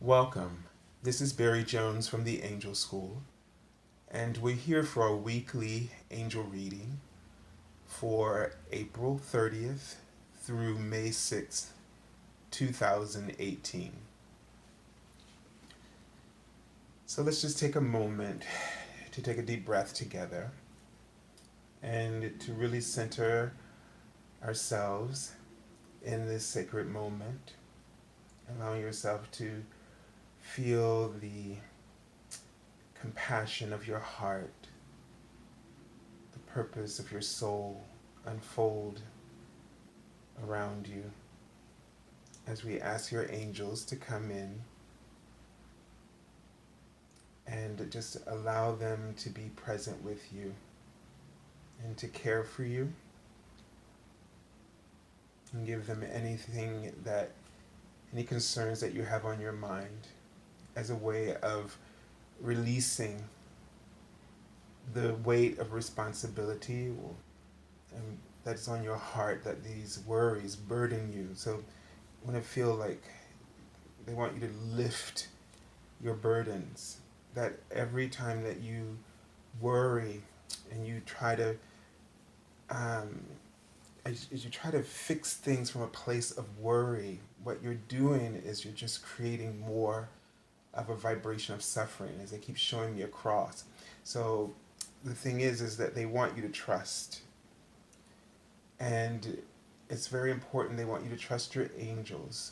Welcome. This is Barry Jones from the Angel School, and we're here for a weekly angel reading for April 30th through May 6th, 2018. So let's just take a moment to take a deep breath together and to really center ourselves in this sacred moment, allowing yourself to feel the compassion of your heart, the purpose of your soul unfold around you as we ask your angels to come in and just allow them to be present with you and to care for you and give them any concerns that you have on your mind as a way of releasing the weight of responsibility that's on your heart, that these worries burden you. So I want to feel like they want you to lift your burdens, that every time that you worry and you try to as you try to fix things from a place of worry, what you're doing is you're just creating more of a vibration of suffering, as they keep showing me across. So the thing is that they want you to trust. And it's very important. They want you to trust your angels.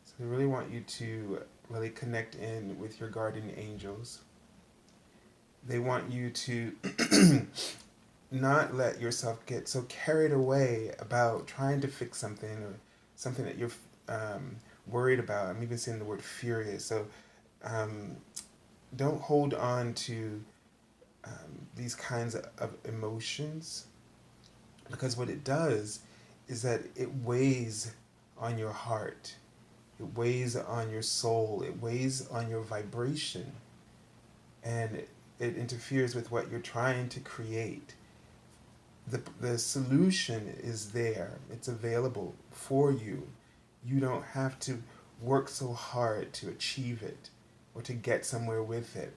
So they really want you to really connect in with your guardian angels. They want you to not let yourself get so carried away about trying to fix something or something that you're worried about. I'm even saying the word furious. So don't hold on to these kinds of emotions, because what it does is that it weighs on your heart, it weighs on your soul, it weighs on your vibration, and it interferes with what you're trying to create. The solution is there. It's available for you. You don't have to work so hard to achieve it or to get somewhere with it.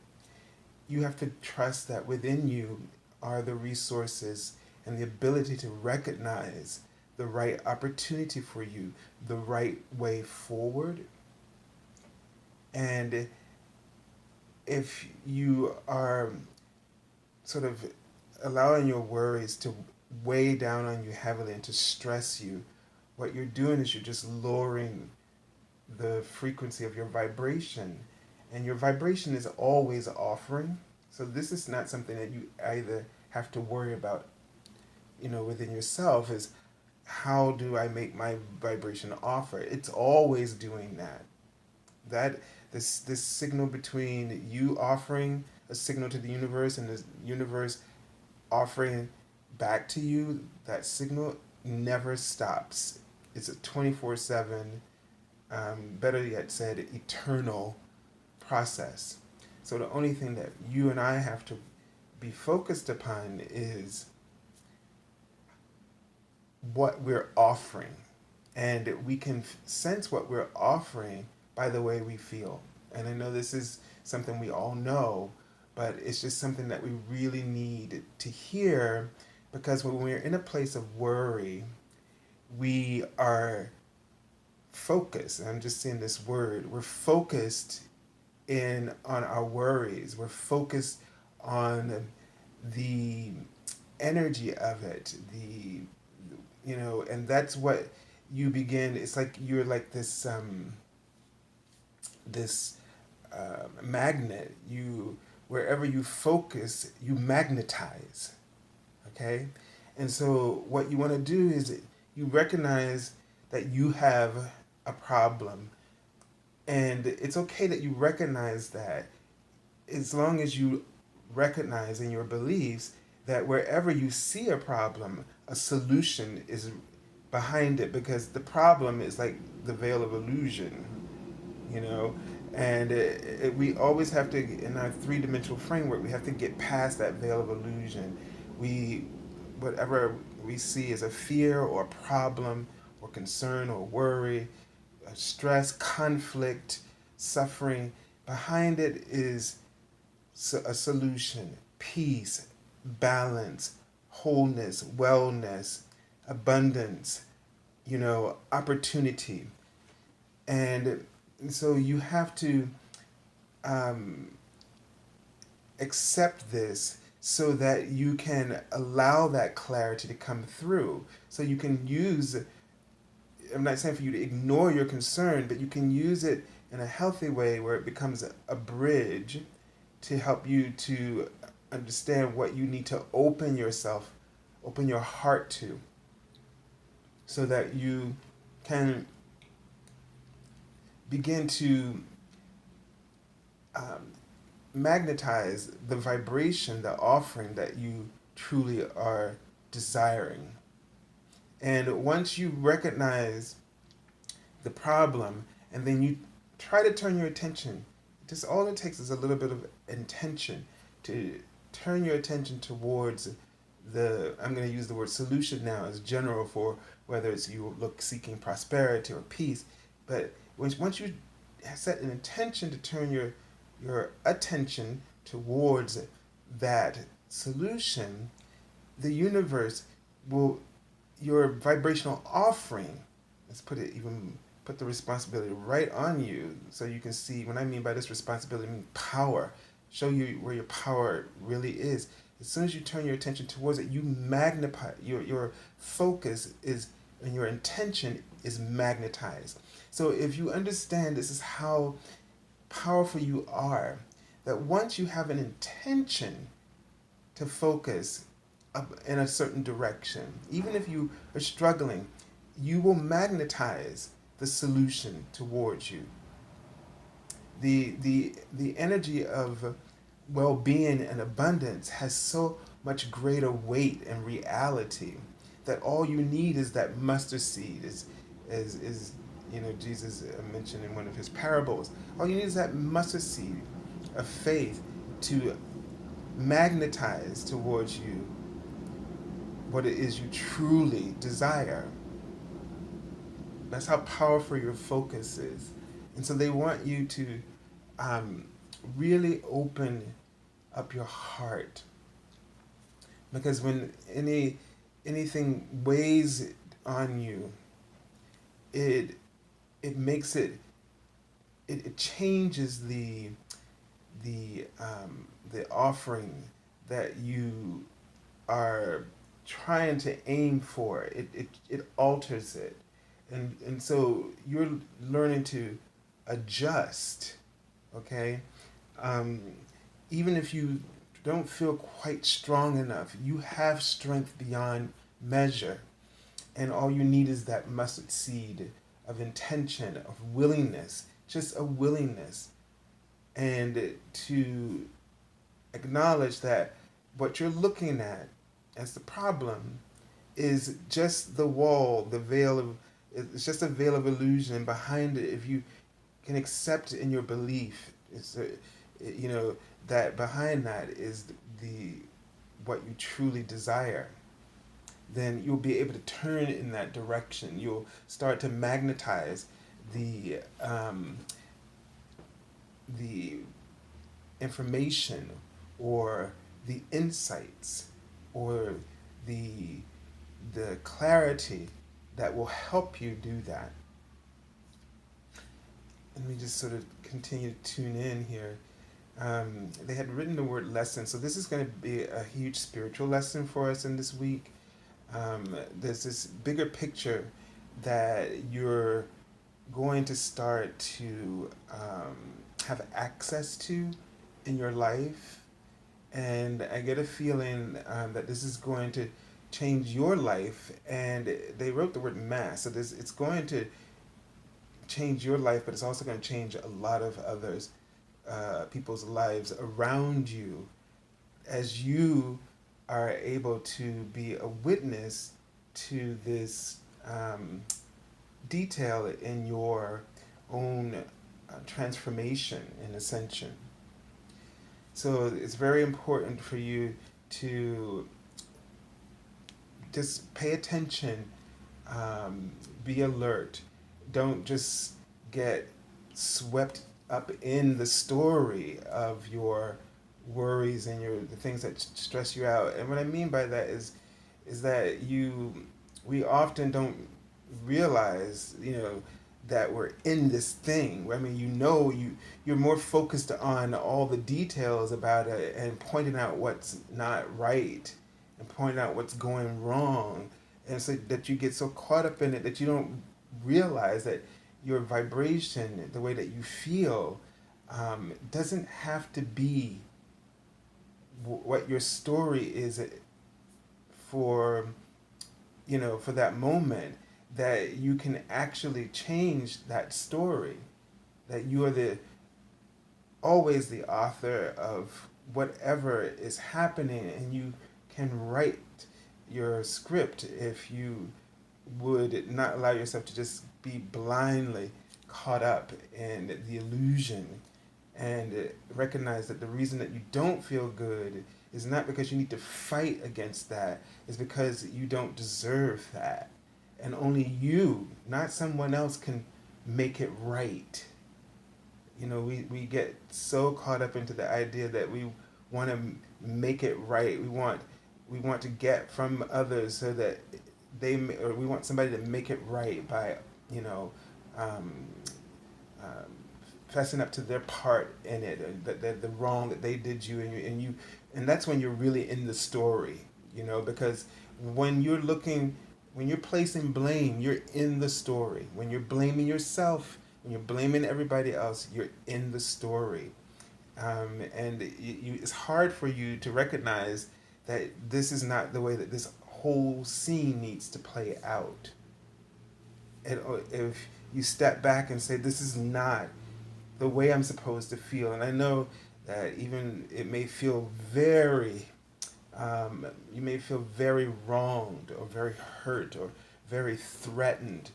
You have to trust that within you are the resources and the ability to recognize the right opportunity for you, the right way forward. And if you are sort of allowing your worries to weigh down on you heavily and to stress you, what you're doing is you're just lowering the frequency of your vibration. And your vibration is always offering. So this is not something that you either have to worry about, within yourself, is how do I make my vibration offer? It's always doing that. This signal between you offering a signal to the universe and the universe offering back to you, that signal never stops. It's a 24/7, better yet said, eternal process. So the only thing that you and I have to be focused upon is what we're offering. And we can sense what we're offering by the way we feel. And I know this is something we all know, but it's just something that we really need to hear, because when we're in a place of worry, we are focused. And I'm just saying this word. We're focused in on our worries. We're focused on the energy of it, and that's what you begin. It's like you're like this magnet. Wherever you focus, you magnetize. Okay, and so what you want to do is you recognize that you have a problem, and it's okay that you recognize that, as long as you recognize in your beliefs that wherever you see a problem, a solution is behind it, because the problem is like the veil of illusion, and we always have to, in our three-dimensional framework, we have to get past that veil of illusion. Whatever we see as a fear or a problem or concern or worry, stress, conflict, suffering. Behind it is a solution, peace, balance, wholeness, wellness, abundance, opportunity. And so you have to um, accept this so that you can allow that clarity to come through. So you can use, I'm not saying for you to ignore your concern, but you can use it in a healthy way where it becomes a bridge to help you to understand what you need to open your heart to, so that you can begin to um, magnetize the vibration, the offering that you truly are desiring. And once you recognize the problem and then you try to turn your attention, just all it takes is a little bit of intention to turn your attention towards I'm going to use the word solution now as general for whether it's you look seeking prosperity or peace. But once you set an intention to turn your attention towards that solution, the universe will, your vibrational offering, let's put the responsibility right on you so you can see. When I mean by this responsibility, I mean power. Show you where your power really is. As soon as you turn your attention towards it, you magnify, your focus is, and your intention is magnetized. So if you understand this is how powerful you are, that once you have an intention to focus in a certain direction, even if you are struggling, you will magnetize the solution towards you. The energy of well-being and abundance has so much greater weight and reality that all you need is that mustard seed, is Jesus mentioned in one of his parables. All you need is that mustard seed of faith to magnetize towards you what it is you truly desire. That's how powerful your focus is. And so they want you to really open up your heart, because when anything weighs on you, it makes it changes the offering that you are trying to aim for. It alters it, and so you're learning to adjust. Okay, um, even if you don't feel quite strong enough, you have strength beyond measure, and all you need is that mustard seed of intention, of willingness, just a willingness, and to acknowledge that what you're looking at as the problem is just the wall, the veil of, it's just a veil of illusion, and behind it, if you can accept in your belief, that behind that is the what you truly desire, then you'll be able to turn in that direction. You'll start to magnetize the information or the insights or the clarity that will help you do that. Let me just sort of continue to tune in here. They had written the word lesson, so this is going to be a huge spiritual lesson for us in this week. There's this bigger picture that you're going to start to have access to in your life, and I get a feeling that this is going to change your life. And they wrote the word mass, so it's going to change your life, but it's also going to change a lot of others, people's lives around you, as you are able to be a witness to this detail in your own transformation and ascension. So it's very important for you to just pay attention, be alert. Don't just get swept up in the story of your worries and the things that stress you out. And what I mean by that is that we often don't realize, that we're in this thing. I mean, you're more focused on all the details about it and pointing out what's not right and pointing out what's going wrong, and so that you get so caught up in it that you don't realize that your vibration, the way that you feel, doesn't have to be what your story is for, for that moment. That you can actually change that story. That you are always the author of whatever is happening, and you can write your script if you would not allow yourself to just be blindly caught up in the illusion, and recognize that the reason that you don't feel good is not because you need to fight against that, it's because you don't deserve that. And only you, not someone else, can make it right. We get so caught up into the idea that we want to make it right. We want to get from others so that or we want somebody to make it right by, you know, um, um, fessing up to their part in it, the wrong that they did you, and that's when you're really in the story, because when you're looking, when you're placing blame, you're in the story. When you're blaming yourself, when you're blaming everybody else, you're in the story. And it's hard for you to recognize that this is not the way that this whole scene needs to play out. And if you step back and say, this is not the way I'm supposed to feel, and I know that even it may feel you may feel very wronged or very hurt or very threatened,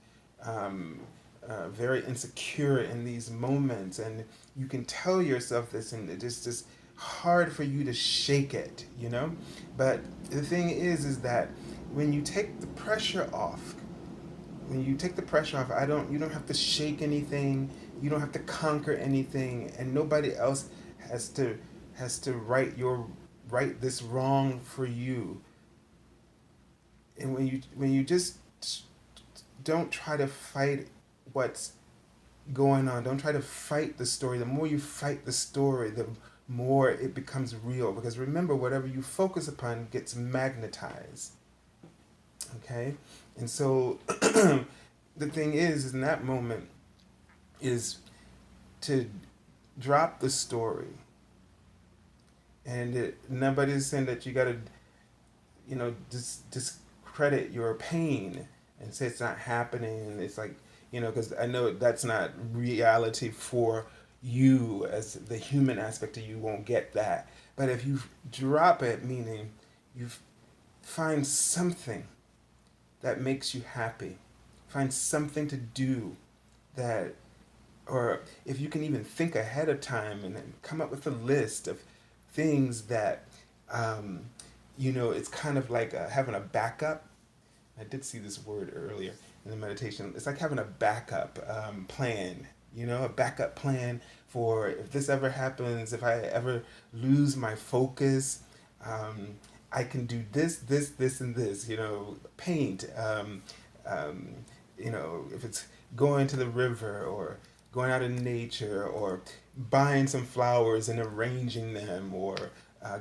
very insecure in these moments, and you can tell yourself this, and it's just hard for you to shake it. But the thing is that when you take the pressure off, you don't have to shake anything, you don't have to conquer anything, and nobody else has to right this wrong for you. And when you just don't try to fight what's going on, don't try to fight the story. The more you fight the story, the more it becomes real, because remember, whatever you focus upon gets magnetized. Okay? And so the thing is in that moment is to drop the story. And nobody's saying that you got to, discredit your pain and say it's not happening. And it's like, because I know that's not reality for you, as the human aspect of you won't get that. But if you drop it, meaning you find something that makes you happy, find something to do that, or if you can even think ahead of time and then come up with a list of things that, it's kind of like having a backup. I did see this word earlier in the meditation. It's like having a backup plan, a backup plan for if this ever happens, if I ever lose my focus, I can do this, and this, paint, if it's going to the river or going out in nature or buying some flowers and arranging them, or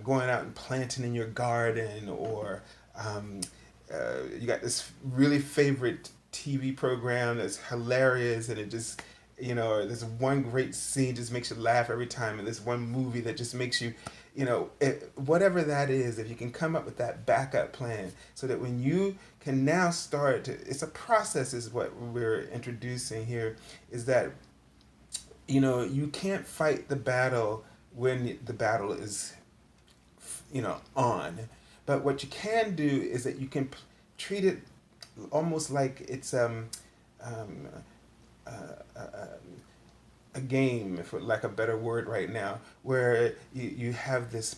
going out and planting in your garden, or you got this really favorite TV program that's hilarious, and it just, there's one great scene just makes you laugh every time, and this one movie that just makes you, whatever that is, if you can come up with that backup plan so that when you can now start, it's a process is what we're introducing here, is that, you can't fight the battle when the battle is, on. But what you can do is that you can treat it almost like it's uh, a game, for lack of a better word right now, where you have this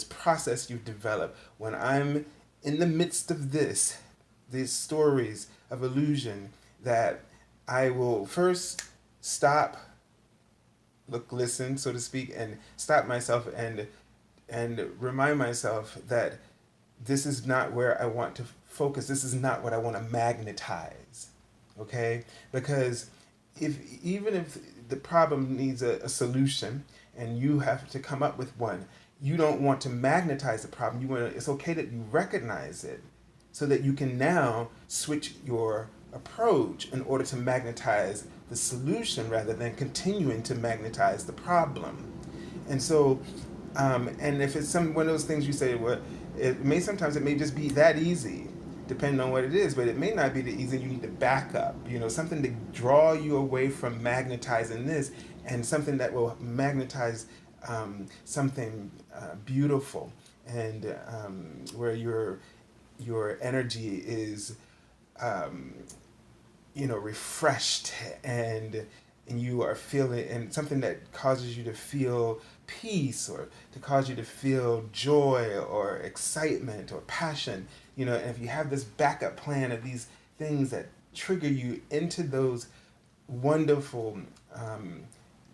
process you've developed. When I'm in the midst of these stories of illusion, that I will first stop, look, listen, so to speak, and stop myself and remind myself that this is not where I want to focus. This is not what I want to magnetize. Okay? Because if even if the problem needs a solution and you have to come up with one, you don't want to magnetize the problem. You want to, it's okay that you recognize it so that you can now switch your approach in order to magnetize the solution rather than continuing to magnetize the problem. And so, and if it's some one of those things you say, well, it may sometimes it may just be that easy, depending on what it is, but it may not be the easy. You need to back up, something to draw you away from magnetizing this, and something that will magnetize something beautiful, and where your energy is um, refreshed, and you are feeling, and something that causes you to feel peace, or to cause you to feel joy or excitement or passion, and if you have this backup plan of these things that trigger you into those wonderful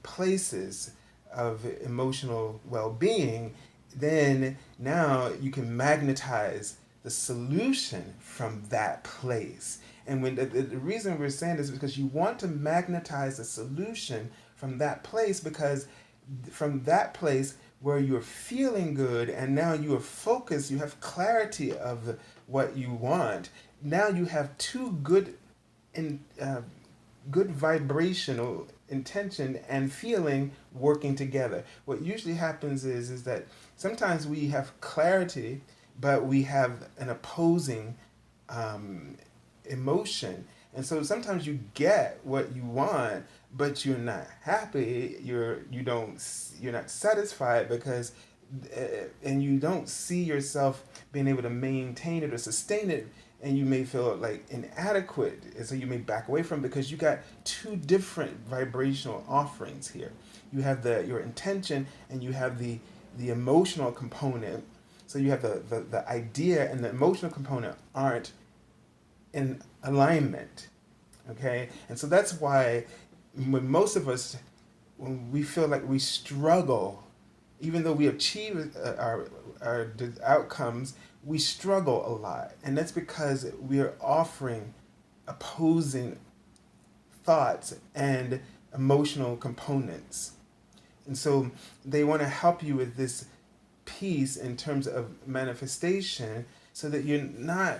places of emotional well-being, then now you can magnetize the solution from that place. And when the reason we're saying this is because you want to magnetize the solution from that place, because from that place where you're feeling good and now you are focused, you have clarity of what you want. Now you have two in good vibrational intention and feeling working together. What usually happens is that sometimes we have clarity, but we have an opposing um, emotion, and so sometimes you get what you want, but you're not happy. You're not satisfied because, and you don't see yourself being able to maintain it or sustain it, and you may feel like inadequate, and so you may back away from it because you got two different vibrational offerings here. You have your intention, and you have the emotional component. So you have the idea and the emotional component aren't in alignment. Okay, and so that's why when most of us, when we feel like we struggle, even though we achieve our outcomes, we struggle a lot, and that's because we are offering opposing thoughts and emotional components. And so they want to help you with this piece in terms of manifestation, so that you're not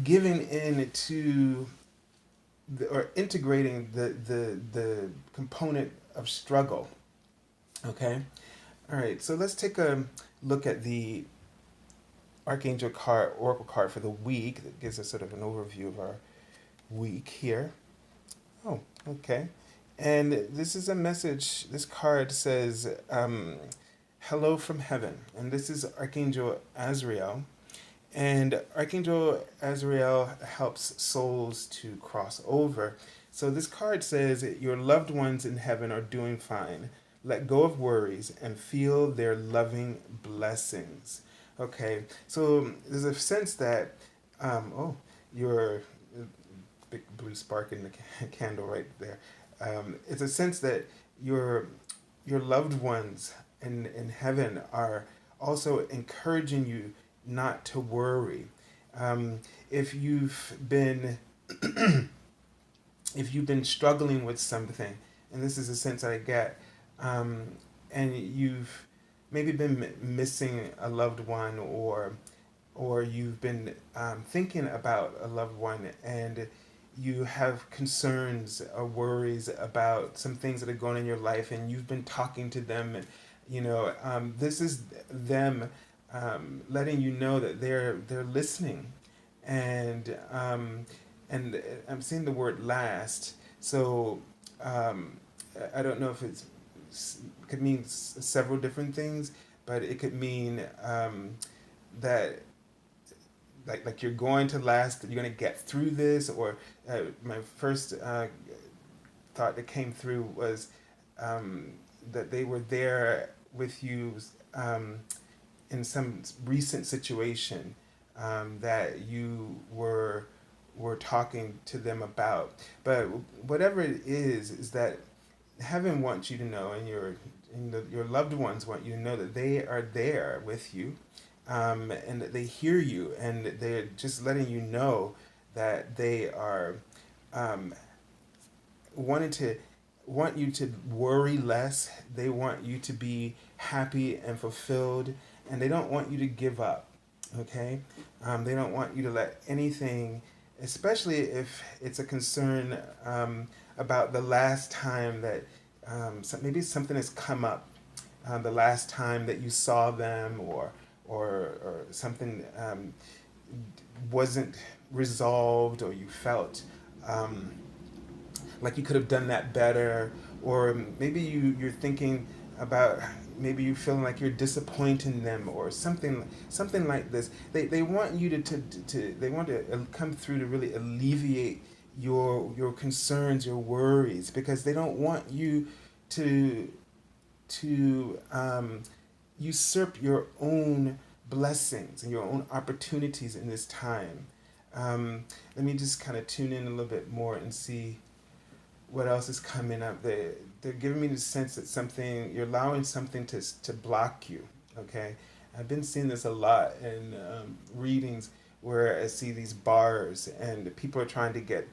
giving in to or integrating the component of struggle. Okay? All right, so let's take a look at the Archangel card, Oracle card for the week. That gives us sort of an overview of our week here. Oh, okay. And this is a message. This card says, Hello from heaven. And this is Archangel Azrael. And Archangel Azrael helps souls to cross over. So this card says, Your loved ones in heaven are doing fine. Let go of worries and feel their loving blessings. Okay, so there's a sense that, your big blue spark in the candle right there. It's a sense that your your loved ones in heaven are also encouraging you not to worry. If you've been if you've been struggling with something, and this is a sense I get, and you've maybe been missing a loved one, or you've been thinking about a loved one, and you have concerns or worries about some things that are going on in your life, and you've been talking to them, and this is them letting you know that they're listening, and I'm seeing the word last, so I don't know if it could mean several different things, but it could mean that like you're going to last, you're going to get through this, or my first thought that came through was that they were there with you in some recent situation that you were talking to them about. But whatever it is that heaven wants you to know, and your loved ones want you to know that they are there with you, and that they hear you, and they're just letting you know that they are um, wanting to want you to worry less. They want you to be happy and fulfilled, and they don't want you to give up. Okay, they don't want you to let anything, especially if it's a concern about the last time that maybe something has come up, the last time that you saw them, or something wasn't resolved, or you felt um, like you could have done that better, or maybe you're thinking about, maybe you're feeling like you're disappointing them, or something like this. They want you to they want to come through to really alleviate your concerns, your worries, because they don't want you to to usurp your own blessings and your own opportunities in this time. Let me just kind of tune in a little bit more and see what else is coming up. They're giving me the sense that something, you're allowing something to block you. Okay, I've been seeing this a lot in readings, where I see these bars and people are trying to get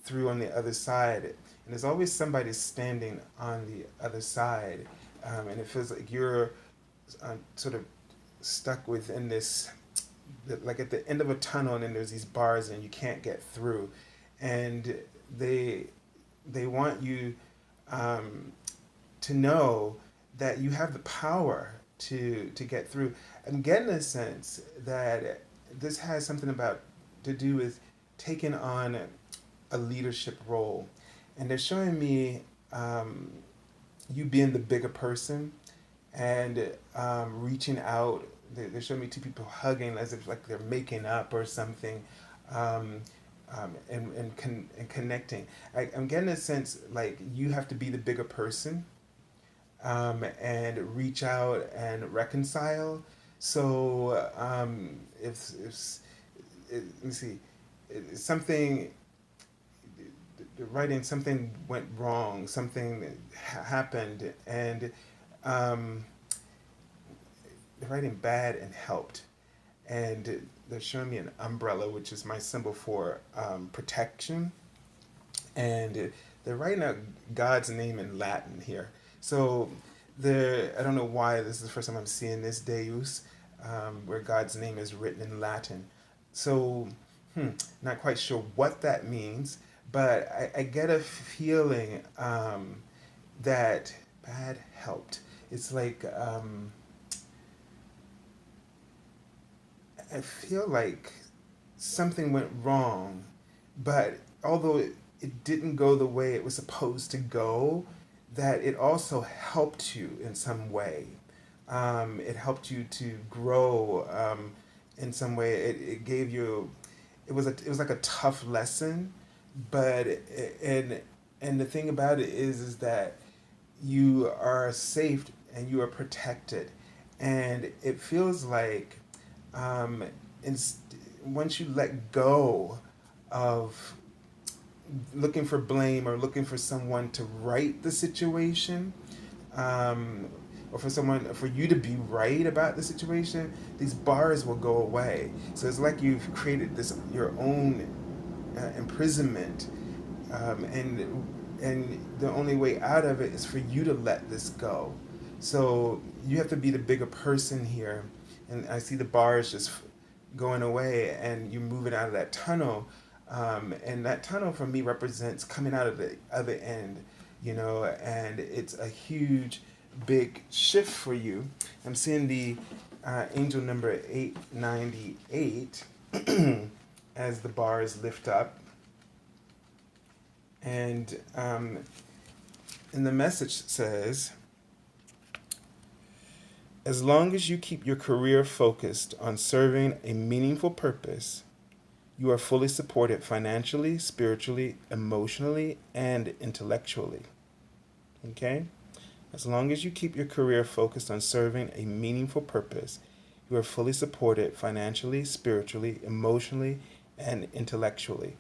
through on the other side, and there's always somebody standing on the other side, and it feels like you're sort of stuck within this, like at the end of a tunnel, and then there's these bars and you can't get through, and they they want you um, to know that you have the power to get through. I'm getting a sense that this has something about to do with taking on a leadership role, and they're showing me you being the bigger person, and reaching out. They show me two people hugging as if like they're making up or something, um, and connecting. I'm getting a sense like you have to be the bigger person, and reach out and reconcile. So if let me see, something, the writing, something went wrong, something happened, and um, the writing bad and helped, and they're showing me an umbrella, which is my symbol for protection, and they're writing out God's name in Latin here. So I don't know why this is the first time I'm seeing this Deus, where God's name is written in Latin. So, not quite sure what that means, but I get a feeling that bad helped. It's like I feel like something went wrong, but although it didn't go the way it was supposed to go, that it also helped you in some way. It helped you to grow in some way. It gave you, it was like a tough lesson, but and the thing about it is that you are safe and you are protected, and it feels like um, once you let go of looking for blame or looking for someone to right the situation, um, or for you to be right about the situation, these bars will go away. So it's like you've created this your own imprisonment, and the only way out of it is for you to let this go. So you have to be the bigger person here, and I see the bars just going away, and you're moving out of that tunnel, and that tunnel for me represents coming out of the other end, and it's a huge, big shift for you. I'm seeing the angel number 898 as the bars lift up. And the message says, as long as you keep your career focused on serving a meaningful purpose, you are fully supported financially, spiritually, emotionally, and intellectually. Okay? As long as you keep your career focused on serving a meaningful purpose, you are fully supported financially, spiritually, emotionally, and intellectually.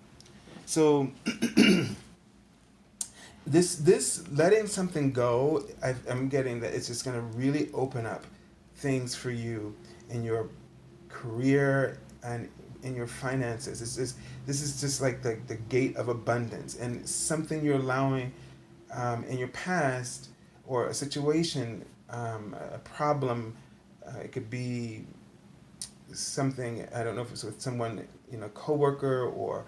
So this letting something go, I'm getting that it's just going to really open up things for you in your career and in your finances. It's just, this is just like the gate of abundance, and something you're allowing in your past, or a situation, a problem. It could be something, I don't know if it's with someone, coworker, or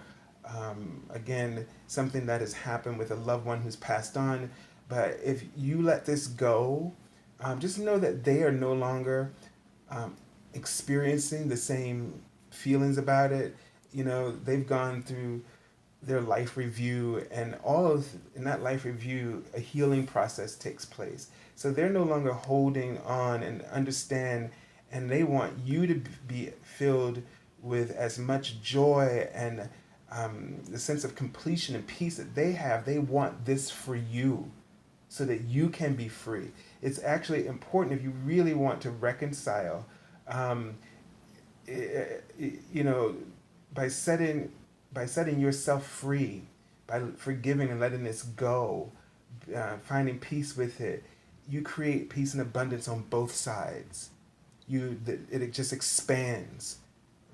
again, something that has happened with a loved one who's passed on. But if you let this go, just know that they are no longer um, experiencing the same feelings about it. They've gone through their life review, and all of in that life review, a healing process takes place. So they're no longer holding on, and understand, and they want you to be filled with as much joy and the sense of completion and peace that they have. They want this for you, so that you can be free. It's actually important, if you really want to reconcile, um, you know, by setting yourself free, by forgiving and letting this go, finding peace with it. You create peace and abundance on both sides. It just expands.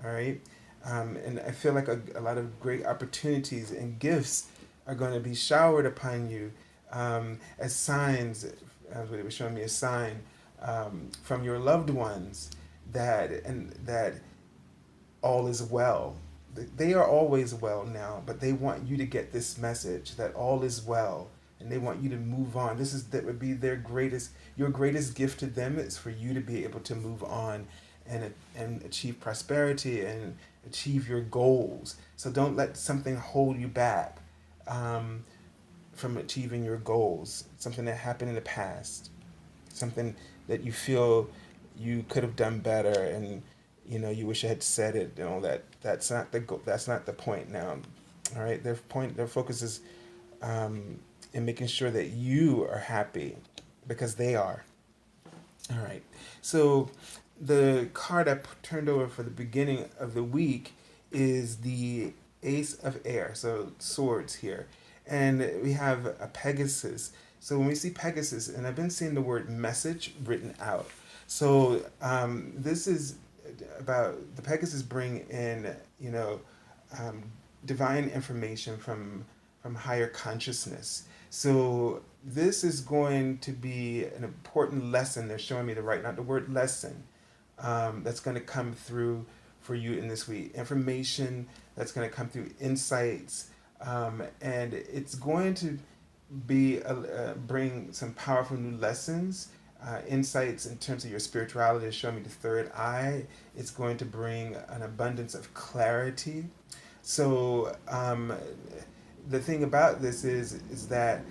All right. And I feel like a lot of great opportunities and gifts are going to be showered upon you, as signs, as what it was showing me, a sign from your loved ones, that all is well. They are always well now, but they want you to get this message that all is well, and they want you to move on. That would be your greatest gift to them, is for you to be able to move on, and achieve prosperity and achieve your goals. So don't let something hold you back um, from achieving your goals. Something that happened in the past, something that you feel you could have done better, and you wish I had said it, that's not that's not the point now. All right, their focus is in making sure that you are happy, because they are. All right, so the card I turned over for the beginning of the week is the Ace of Air, so swords here, and we have a Pegasus. So when we see Pegasus, and I've been seeing the word message written out, so this is about the Pegasus bring in, um, divine information from higher consciousness. So this is going to be an important lesson. They're showing me not the word lesson, that's going to come through for you in this week. Information that's going to come through, insights, and it's going to bring some powerful new lessons, insights in terms of your spirituality. Show me the third eye. It's going to bring an abundance of clarity. So the thing about this is that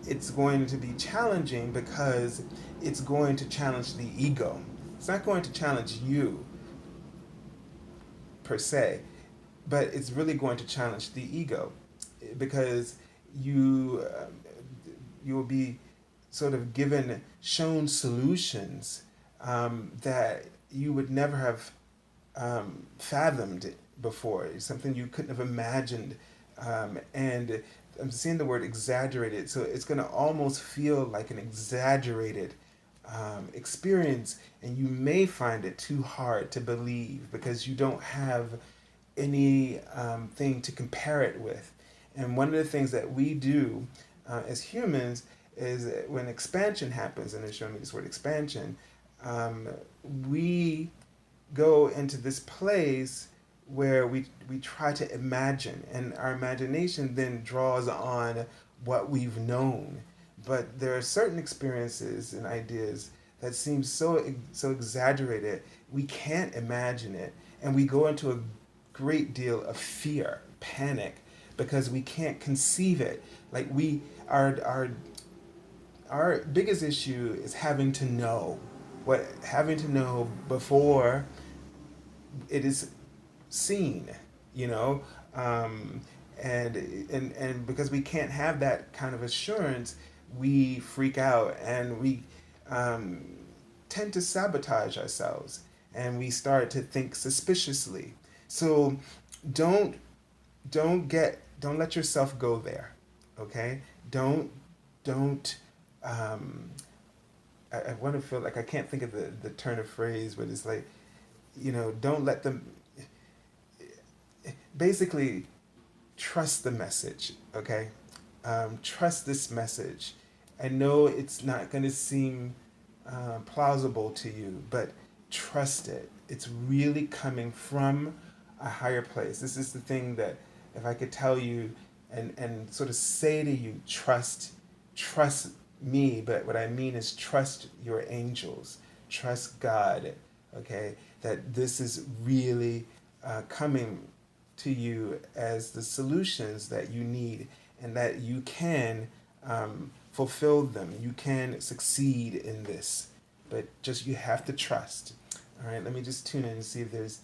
it's going to be challenging, because it's going to challenge the ego. It's not going to challenge you per se, but it's really going to challenge the ego, because you you will be sort of shown solutions that you would never have fathomed before. It's something you couldn't have imagined, and I'm seeing the word exaggerated, so it's going to almost feel like an exaggerated experience, and you may find it too hard to believe, because you don't have any thing to compare it with. And one of the things that we do as humans is, when expansion happens, and they're showing me this word expansion, we go into this place where we try to imagine, and our imagination then draws on what we've known. But there are certain experiences and ideas that seem so exaggerated, we can't imagine it, and we go into a great deal of fear, panic, because we can't conceive it. Like our biggest issue is having to know before it is seen, you know, um, and because we can't have that kind of assurance, we freak out, and we um, tend to sabotage ourselves, and we start to think suspiciously. So don't don't let yourself go there, okay? Don't don't. Um, I want to feel like I can't think of the turn of phrase, but it's like, don't let them. Basically, trust the message. Okay, trust this message. I know it's not going to seem plausible to you, but trust it. It's really coming from a higher place. This is the thing that if I could tell you and sort of say to you, trust me, but what I mean is trust your angels, trust God, okay, that this is really coming to you as the solutions that you need and that you can fulfill them. You can succeed in this, but just you have to trust. All right, let me just tune in and see if there's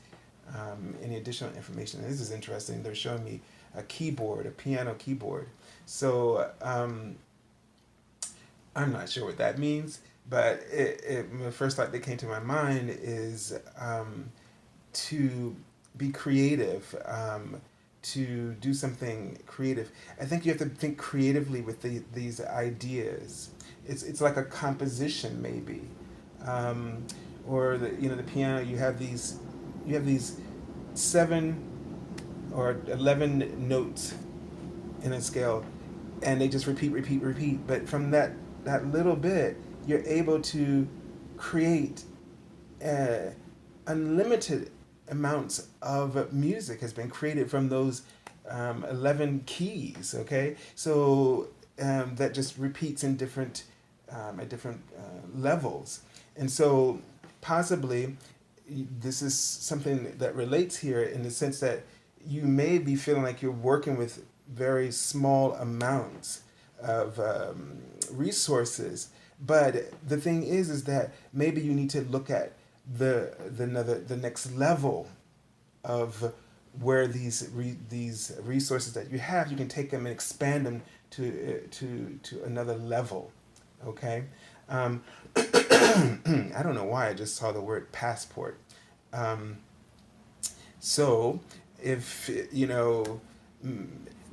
any additional information. This is interesting. They're showing me a keyboard, a piano keyboard. So I'm not sure what that means, but the first thought that came to my mind is to be creative, to do something creative. I think you have to think creatively with these ideas. It's like a composition maybe, or the piano. You have these 7 or 11 notes in a scale, and they just repeat, repeat, repeat. But from that little bit, you're able to create unlimited amounts of music has been created from those 11 keys. Okay, so that just repeats in different at different levels, and so possibly this is something that relates here in the sense that you may be feeling like you're working with very small amounts of resources, but the thing is that maybe you need to look at the next level of where these resources that you have, you can take them and expand them to another level. Okay, I don't know why I just saw the word passport. Um, so if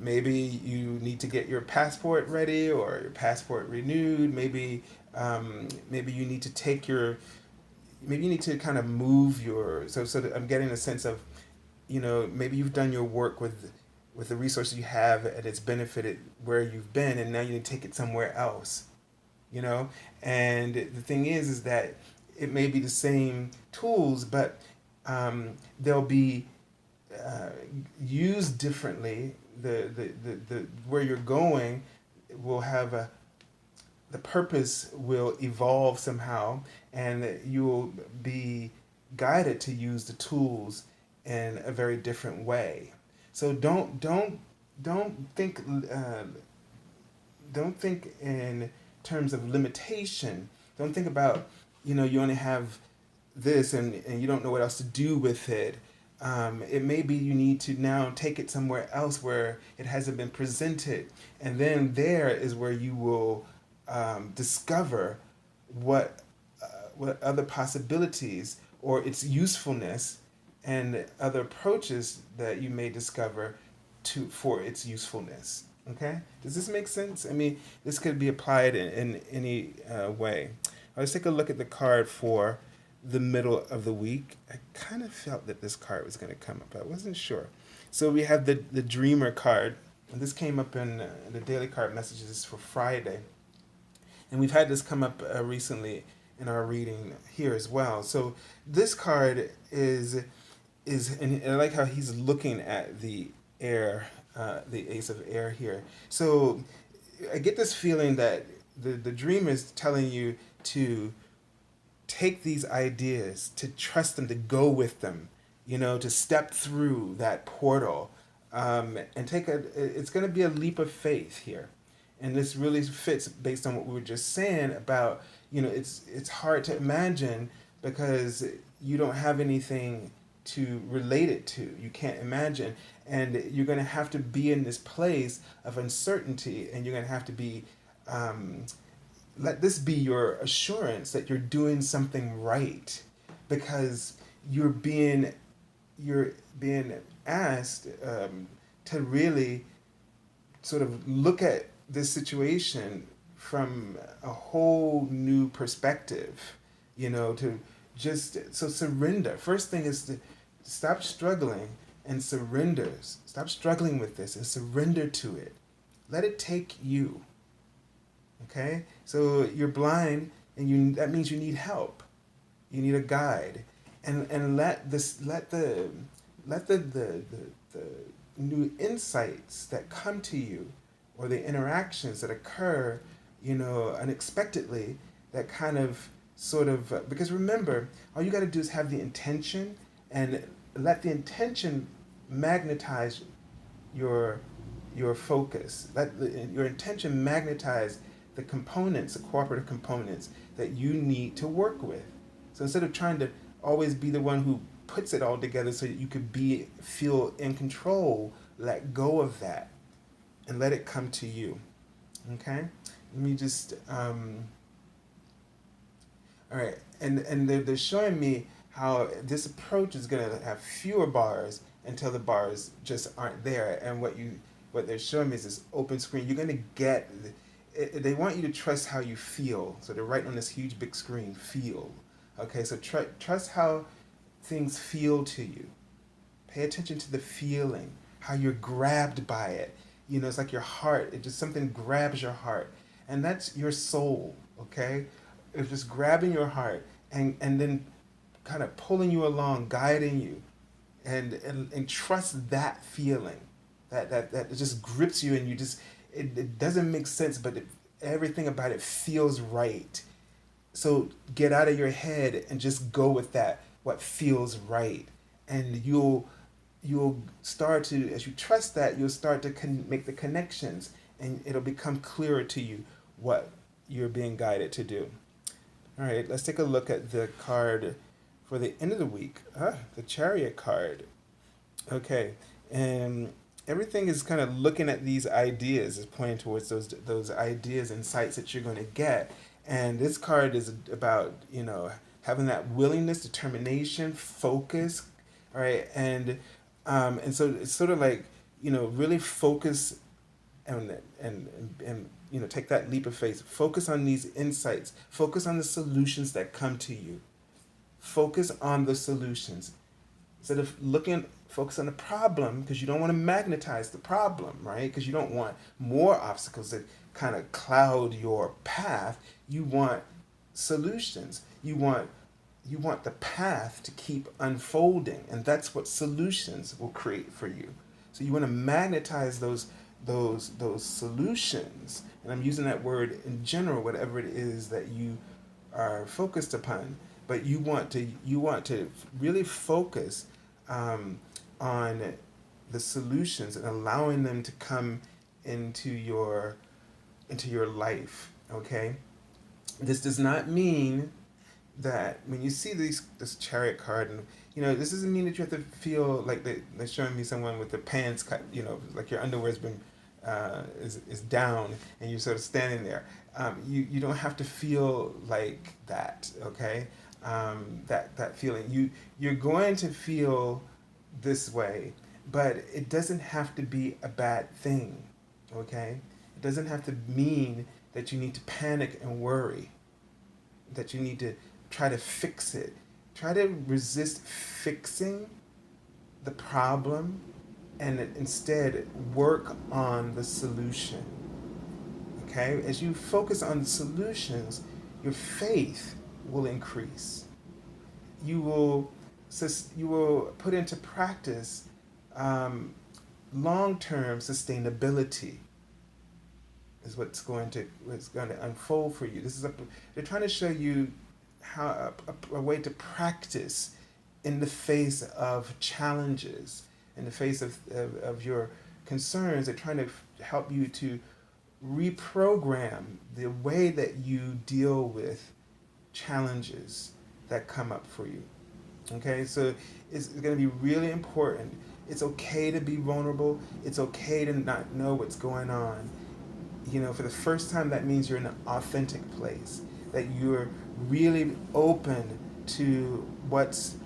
maybe you need to get your passport ready or your passport renewed. Maybe you need to take your maybe you need to kind of move your so that I'm getting a sense of maybe you've done your work with the resources you have and it's benefited where you've been, and now you need to take it somewhere else. you know and the thing is that it may be the same tools, but they'll be uh, used differently. The where you're going will have the purpose will evolve somehow, and that you will be guided to use the tools in a very different way. So don't think don't think in terms of limitation. Don't think about you only have this, and you don't know what else to do with it. It may be you need to now take it somewhere else where it hasn't been presented, and then there is where you will discover what what other possibilities or its usefulness and other approaches that you may discover to for its usefulness. Okay, does this make sense? I mean, this could be applied in any way. Let's take a look at the card for the middle of the week. I kind of felt that this card was going to come up. I wasn't sure. So we have the Dreamer card. And this came up in the daily card messages for Friday. And we've had this come up recently in our reading here as well. So this card is and I like how he's looking at the air, the Ace of Air here. So I get this feeling that the dream is telling you to take these ideas, to trust them, to go with them, to step through that portal, and it's going to be a leap of faith here. And this really fits based on what we were just saying about, it's hard to imagine because you don't have anything to relate it to. You can't imagine. And you're going to have to be in this place of uncertainty, and you're going to have to be, let this be your assurance that you're doing something right, because you're being asked to really sort of look at this situation from a whole new perspective, to just, so surrender. First thing is to stop struggling and surrender. Stop struggling with this and surrender to it. Let it take you. Okay? So you're blind, and that means you need help. You need a guide. And let the new insights that come to you, or the interactions that occur, unexpectedly, that kind of sort of, because remember, all you got to do is have the intention, and let the intention magnetize your focus. Let your intention magnetize the components, the cooperative components that you need to work with. So instead of trying to always be the one who puts it all together so that you could feel in control, let go of that and let it come to you. Okay? Let me just all right, and they're showing me how this approach is going to have fewer bars until the bars just aren't there. And what they're showing me is this open screen. You're going to get, they want you to trust how you feel. So they're writing on this huge big screen, feel. Okay, so trust how things feel to you. Pay attention to the feeling, how you're grabbed by it. It's like your heart, it just, something grabs your heart. And that's your soul, okay? It's just grabbing your heart and then kind of pulling you along, guiding you, and trust that feeling, that it just grips you, and you just, it doesn't make sense, but everything about it feels right. So get out of your head and just go with that, what feels right, and you'll start to, as you trust that, you'll start to make the connections, and it'll become clearer to you what you're being guided to do. All right, let's take a look at the card for the end of the week. The Chariot card. Okay, and everything is kind of looking at these ideas, is pointing towards those ideas and insights that you're going to get. And this card is about, having that willingness, determination, focus, all right, and so it's sort of like, really focus and take that leap of faith. Focus on these insights. Focus on the solutions that come to you. Focus on the solutions. Instead of focus on the problem, because you don't want to magnetize the problem, right? Because you don't want more obstacles that kind of cloud your path. You want solutions. You want the path to keep unfolding, and that's what solutions will create for you. So you want to magnetize those solutions, and I'm using that word in general, whatever it is that you are focused upon. But you want to really focus on the solutions and allowing them to come into your life. Okay, this does not mean that when you see this Chariot card, and this doesn't mean that you have to feel like they're showing me someone with the pants cut, like your underwear's been is down and you're sort of standing there. You don't have to feel like that, okay? That feeling, you're going to feel this way, but it doesn't have to be a bad thing, okay? It doesn't have to mean that you need to panic and worry, that you need to try to fix it. Try to resist fixing the problem and instead work on the solution. Okay? As you focus on the solutions, your faith will increase. You will put into practice long-term sustainability. Is what's going to unfold for you. They're trying to show you how a way to practice in the face of challenges, in the face of your concerns. They're trying to help you to reprogram the way that you deal with challenges that come up for you. Okay, so it's going to be really important. It's okay to be vulnerable. It's okay to not know what's going on. For the first time, that means you're in an authentic place, that you're really open to what's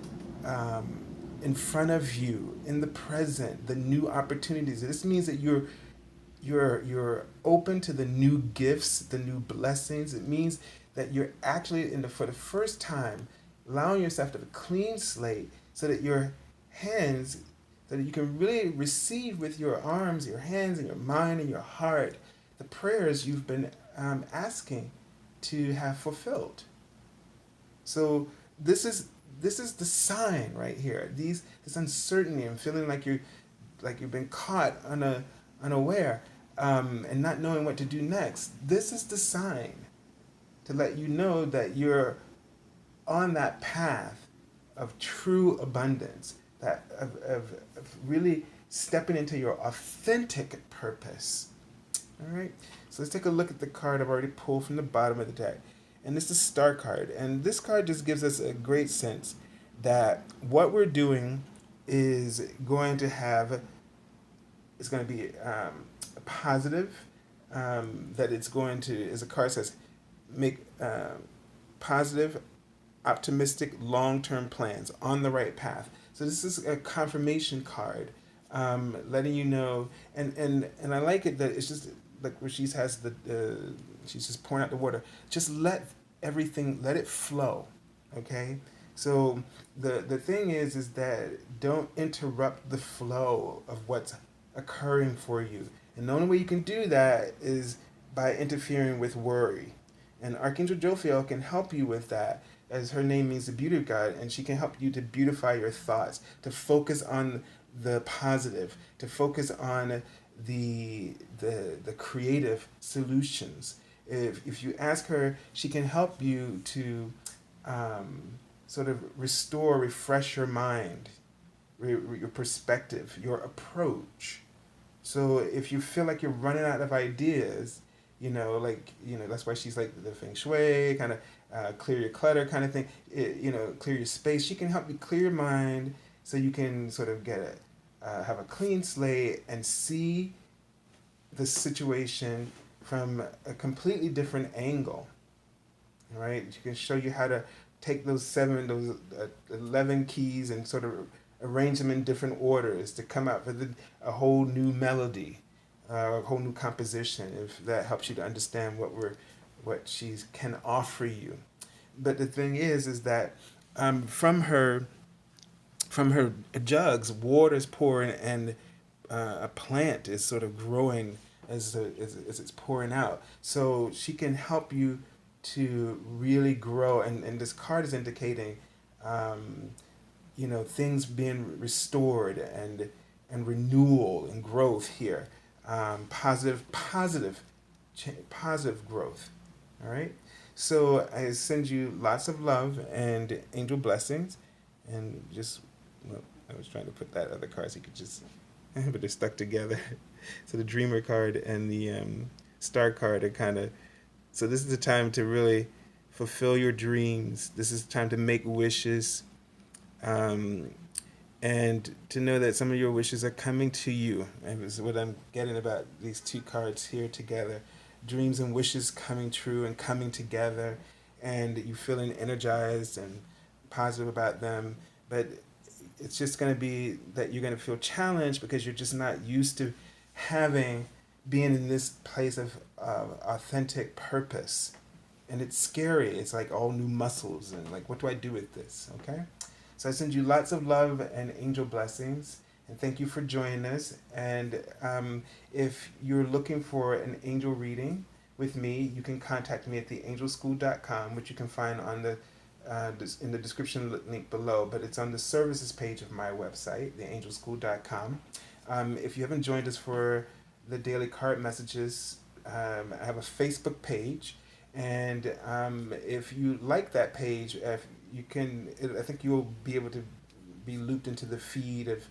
in front of you, in the present, the new opportunities. This means that you're you're open to the new gifts, the new blessings. It means that you're actually for the first time allowing yourself to have a clean slate so that your hands so that you can really receive with your arms, your hands, and your mind and your heart the prayers you've been asking to have fulfilled. So this is the sign right here. This uncertainty and feeling like you've been caught unaware, and not knowing what to do next. This is the sign to let you know that you're on that path of true abundance, of really stepping into your authentic purpose. All right, so let's take a look at the card I've already pulled from the bottom of the deck. And this is the Star card. And this card just gives us a great sense that what we're doing is going to have, it's going to be positive, that it's going to, as the card says, make positive, optimistic, long-term plans on the right path. So this is a confirmation card, letting you know, and I like it that it's just like where she has she's just pouring out the water. Just let everything, let it flow, okay? So the thing is that don't interrupt the flow of what's occurring for you. And the only way you can do that is by interfering with worry. And Archangel Jophiel can help you with that, as her name means the beauty of God, and she can help you to beautify your thoughts, to focus on the positive, to focus on the creative solutions. If you ask her, she can help you to sort of refresh your mind, your perspective, your approach. So if you feel like you're running out of ideas, that's why she's like the feng shui kind of clear your clutter kind of thing. Clear your space. She can help you clear your mind so you can sort of have a clean slate and see the situation from a completely different angle. All right, she can show you how to take those 11 keys and sort of arrange them in different orders to come out with a whole new melody, a whole new composition. If that helps you to understand what she can offer you. But the thing is that from her jugs, water is pouring, and a plant is sort of growing as it's pouring out. So she can help you to really grow. And this card is indicating, things being restored and renewal and growth here. Positive growth. All right. So I send you lots of love and angel blessings, and just, well, I was trying to put that other card so you could just, but they're stuck together. So the Dreamer card and the Star card are kind of, so this is the time to really fulfill your dreams. This is the time to make wishes, and to know that some of your wishes are coming to you. And this is what I'm getting about these two cards here together. Dreams and wishes coming true and coming together, and you feeling energized and positive about them. But it's just going to be that you're going to feel challenged because you're just not used to being in this place of authentic purpose. And it's scary. It's like all new muscles and like, what do I do with this? Okay? So I send you lots of love and angel blessings. And thank you for joining us. And if you're looking for an angel reading with me, you can contact me at theangelschool.com, which you can find on in the description link below. But it's on the services page of my website, theangelschool.com. If you haven't joined us for the daily card messages, I have a Facebook page. And if you like that page, I think you'll be able to be looped into the feed of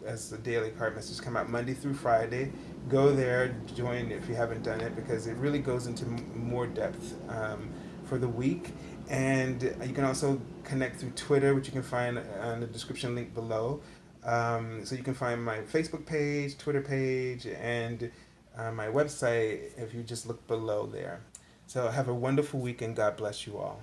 as the daily card messages come out Monday through Friday. Go there, join if you haven't done it, because it really goes into more depth for the week. And you can also connect through Twitter, which you can find on the description link below. So you can find my Facebook page, Twitter page, and my website if you just look below there. So have a wonderful week, and God bless you all.